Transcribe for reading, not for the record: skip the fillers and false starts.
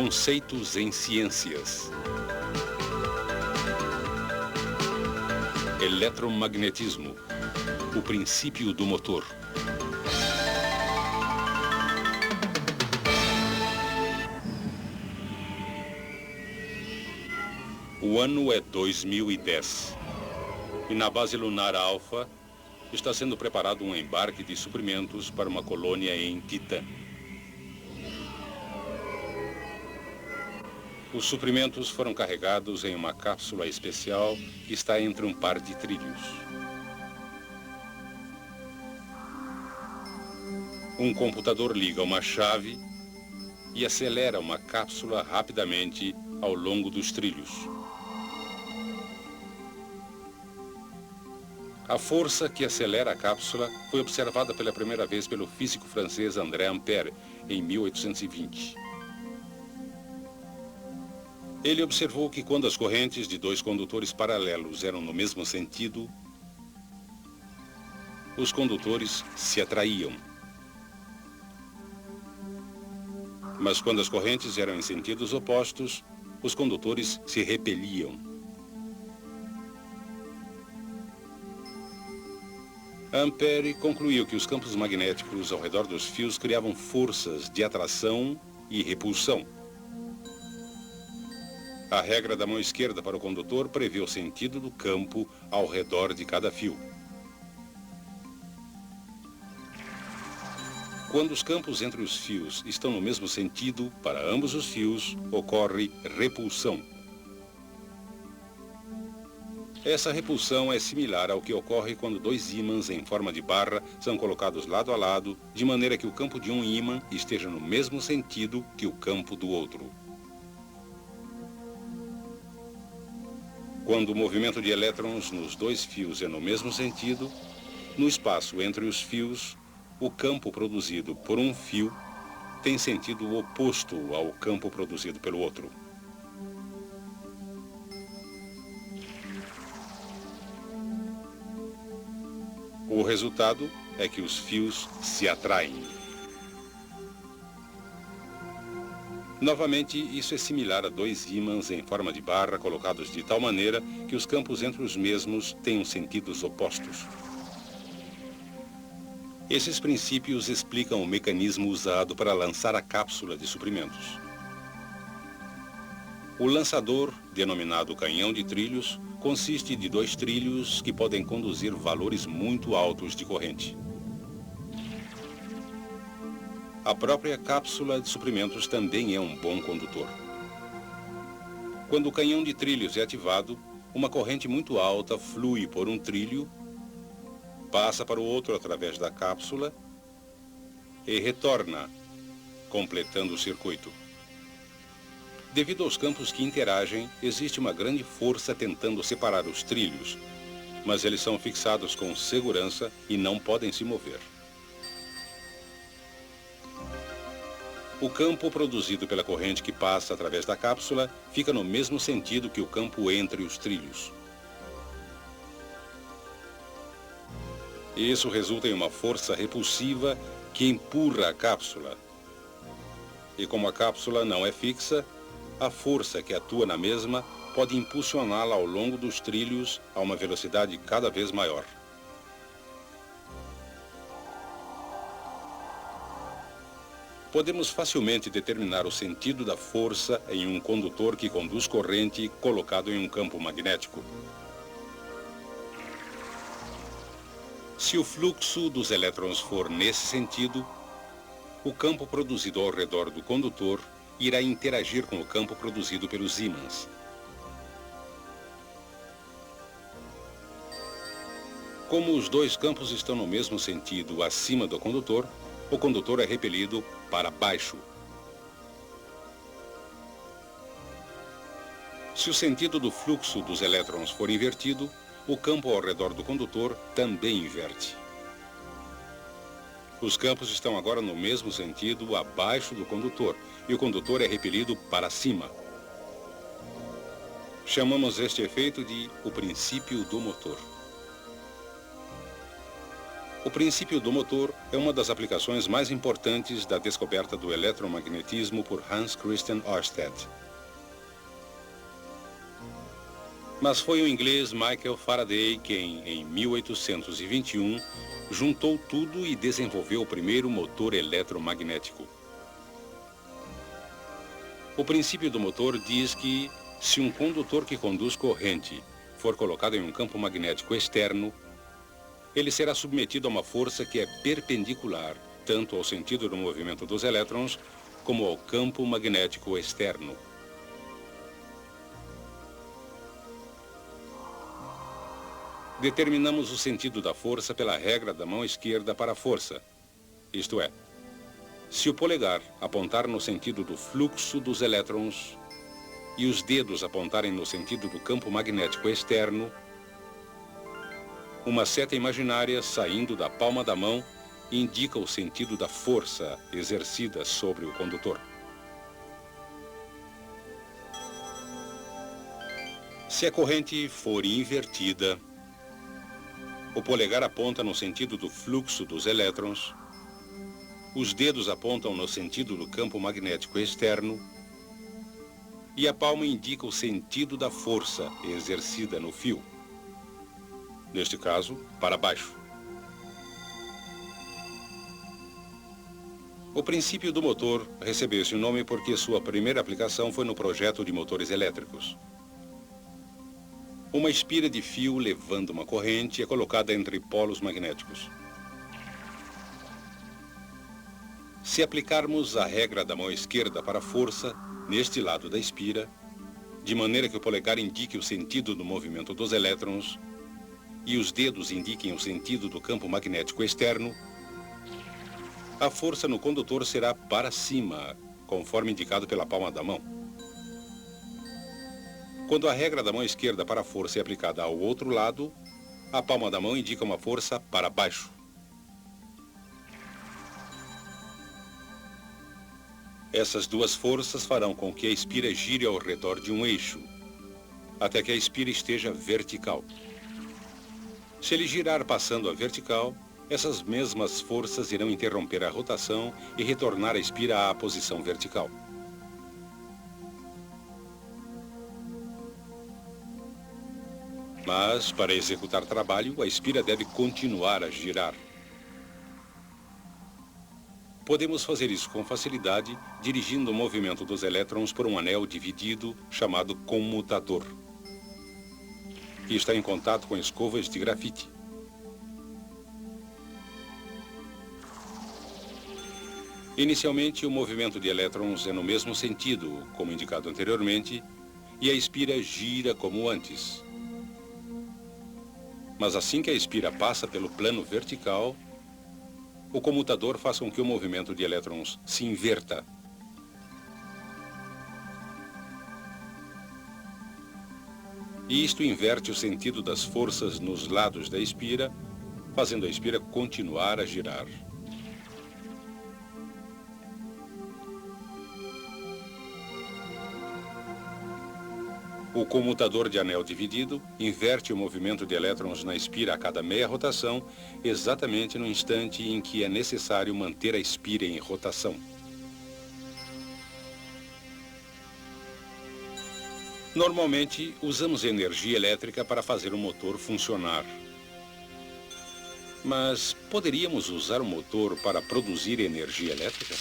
Conceitos em ciências. Eletromagnetismo. O princípio do motor. O ano é 2010. E na base lunar Alpha está sendo preparado um embarque de suprimentos para uma colônia em Titã. Os suprimentos foram carregados em uma cápsula especial que está entre um par de trilhos. Um computador liga uma chave e acelera uma cápsula rapidamente ao longo dos trilhos. A força que acelera a cápsula foi observada pela primeira vez pelo físico francês André Ampère em 1820. Ele observou que quando as correntes de dois condutores paralelos eram no mesmo sentido, os condutores se atraíam. Mas quando as correntes eram em sentidos opostos, os condutores se repeliam. Ampère concluiu que os campos magnéticos ao redor dos fios criavam forças de atração e repulsão. A regra da mão esquerda para o condutor prevê o sentido do campo ao redor de cada fio. Quando os campos entre os fios estão no mesmo sentido, para ambos os fios, ocorre repulsão. Essa repulsão é similar ao que ocorre quando dois ímãs em forma de barra são colocados lado a lado, de maneira que o campo de um ímã esteja no mesmo sentido que o campo do outro. Quando o movimento de elétrons nos dois fios é no mesmo sentido, no espaço entre os fios, o campo produzido por um fio tem sentido oposto ao campo produzido pelo outro. O resultado é que os fios se atraem. Novamente, isso é similar a dois ímãs em forma de barra colocados de tal maneira que os campos entre os mesmos tenham sentidos opostos. Esses princípios explicam o mecanismo usado para lançar a cápsula de suprimentos. O lançador, denominado canhão de trilhos, consiste de dois trilhos que podem conduzir valores muito altos de corrente. A própria cápsula de suprimentos também é um bom condutor. Quando o canhão de trilhos é ativado, uma corrente muito alta flui por um trilho, passa para o outro através da cápsula e retorna, completando o circuito. Devido aos campos que interagem, existe uma grande força tentando separar os trilhos, mas eles são fixados com segurança e não podem se mover. O campo produzido pela corrente que passa através da cápsula fica no mesmo sentido que o campo entre os trilhos. Isso resulta em uma força repulsiva que empurra a cápsula. E como a cápsula não é fixa, a força que atua na mesma pode impulsioná-la ao longo dos trilhos a uma velocidade cada vez maior. Podemos facilmente determinar o sentido da força em um condutor que conduz corrente colocado em um campo magnético. Se o fluxo dos elétrons for nesse sentido, o campo produzido ao redor do condutor irá interagir com o campo produzido pelos ímãs. Como os dois campos estão no mesmo sentido acima do condutor, o condutor é repelido para baixo. Se o sentido do fluxo dos elétrons for invertido, o campo ao redor do condutor também inverte. Os campos estão agora no mesmo sentido abaixo do condutor, e o condutor é repelido para cima. Chamamos este efeito de o princípio do motor. O princípio do motor é uma das aplicações mais importantes da descoberta do eletromagnetismo por Hans Christian Ørsted. Mas foi o inglês Michael Faraday quem, em 1821, juntou tudo e desenvolveu o primeiro motor eletromagnético. O princípio do motor diz que, se um condutor que conduz corrente for colocado em um campo magnético externo, ele será submetido a uma força que é perpendicular, tanto ao sentido do movimento dos elétrons, como ao campo magnético externo. Determinamos o sentido da força pela regra da mão esquerda para a força. Isto é, se o polegar apontar no sentido do fluxo dos elétrons e os dedos apontarem no sentido do campo magnético externo, uma seta imaginária saindo da palma da mão indica o sentido da força exercida sobre o condutor. Se a corrente for invertida, o polegar aponta no sentido do fluxo dos elétrons, os dedos apontam no sentido do campo magnético externo e a palma indica o sentido da força exercida no fio. Neste caso, para baixo. O princípio do motor recebeu esse nome porque sua primeira aplicação foi no projeto de motores elétricos. Uma espira de fio levando uma corrente é colocada entre polos magnéticos. Se aplicarmos a regra da mão esquerda para a força, neste lado da espira, de maneira que o polegar indique o sentido do movimento dos elétrons, e os dedos indiquem o sentido do campo magnético externo, a força no condutor será para cima, conforme indicado pela palma da mão. Quando a regra da mão esquerda para a força é aplicada ao outro lado, a palma da mão indica uma força para baixo. Essas duas forças farão com que a espira gire ao redor de um eixo, até que a espira esteja vertical. Se ele girar passando a vertical, essas mesmas forças irão interromper a rotação e retornar a espira à posição vertical. Mas, para executar trabalho, a espira deve continuar a girar. Podemos fazer isso com facilidade, dirigindo o movimento dos elétrons por um anel dividido chamado comutador, que está em contato com escovas de grafite. Inicialmente, o movimento de elétrons é no mesmo sentido, como indicado anteriormente, e a espira gira como antes. Mas assim que a espira passa pelo plano vertical, o comutador faz com que o movimento de elétrons se inverta. E isto inverte o sentido das forças nos lados da espira, fazendo a espira continuar a girar. O comutador de anel dividido inverte o movimento de elétrons na espira a cada meia rotação, exatamente no instante em que é necessário manter a espira em rotação. Normalmente, usamos energia elétrica para fazer o motor funcionar. Mas poderíamos usar o motor para produzir energia elétrica?